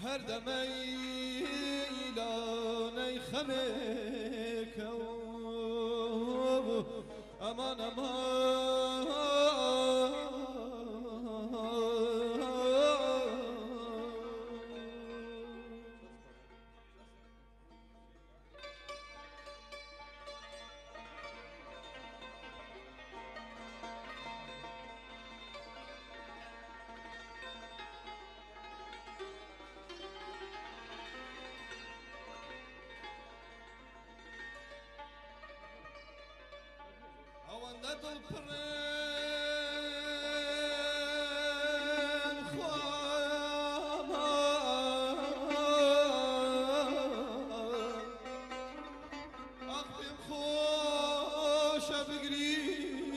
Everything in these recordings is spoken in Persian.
هر دمیلانه خمه کو امان أوان دل برين خواما أخبم خوش بقريم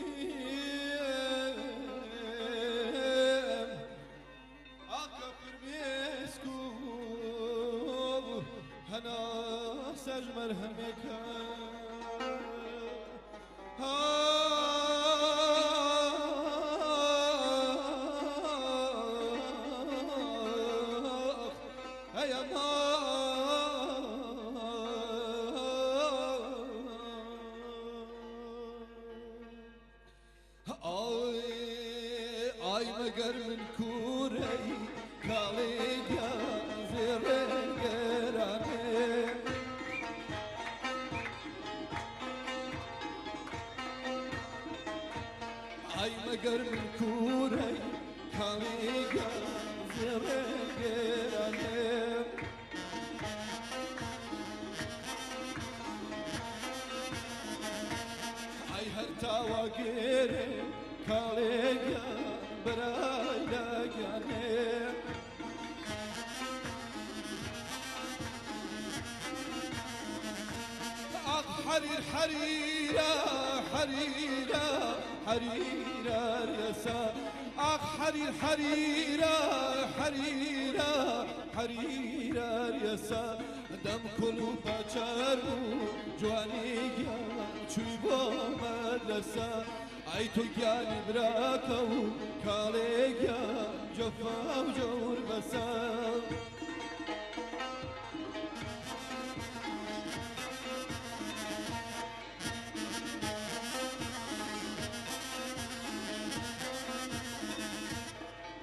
أكبر بيسكوب هنا سجمر همكان ay meger min kurey kaliga zirgerane ay meger min kurey kaliga zirgerane ay her tawagere kaliga برايلا جانب حرير حريرة حريرة حريرة يسا حرير حريرة حريرة حريرة يسا دم كلو بچرو جواني جان چوي با مدرسة ای تو گلی براکو کالگا جفا و جور بسام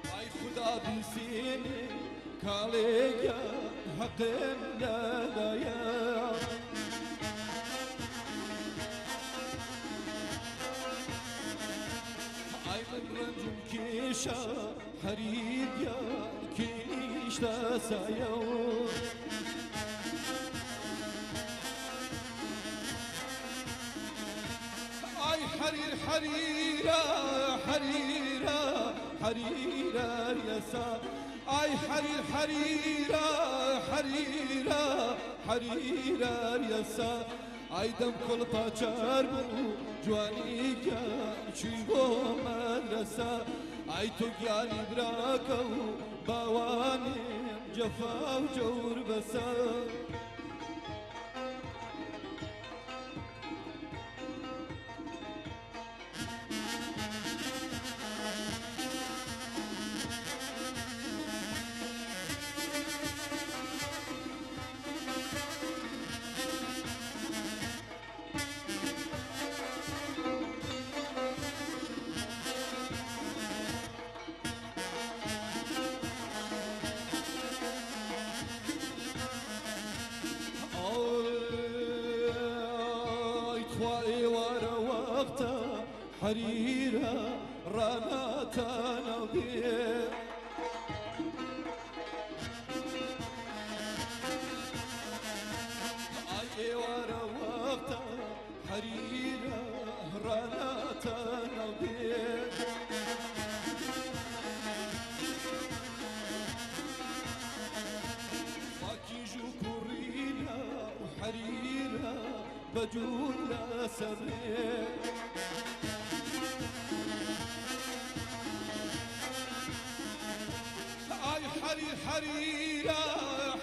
ای خدا بیسینی کالگا حقم ندایم رنجم كيشا حرير يا كيش تسايو اي حرير حريرة حريرة حريرة يسا اي حرير حريرة حريرة حريرة يسا ای دم کل پاچار بو جوانی گیان چی بو مدرسه ای تو گیانی براکو باوانیم جفا و جور بسا حريرة رانا تنبيه اي ورا وقتها حريرة رانا تنبيه فاكيجو كورينا وحريرة بجونا سميه حرير حريرة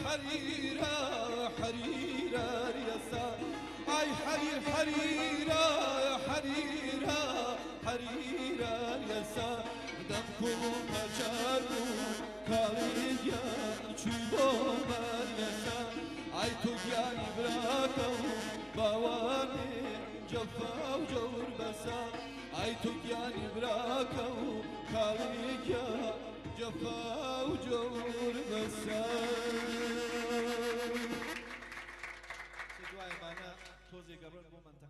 حريرة حريرة يسا اي حرير حريرة حريرة حريرة يسا دم كل مجرد كاليا چيبو جفا و جور بسا ای تو گیانی براکو کالیکا جفا و جور بسا دوای مانە تۆزێک گەڕێت بۆ منتەقە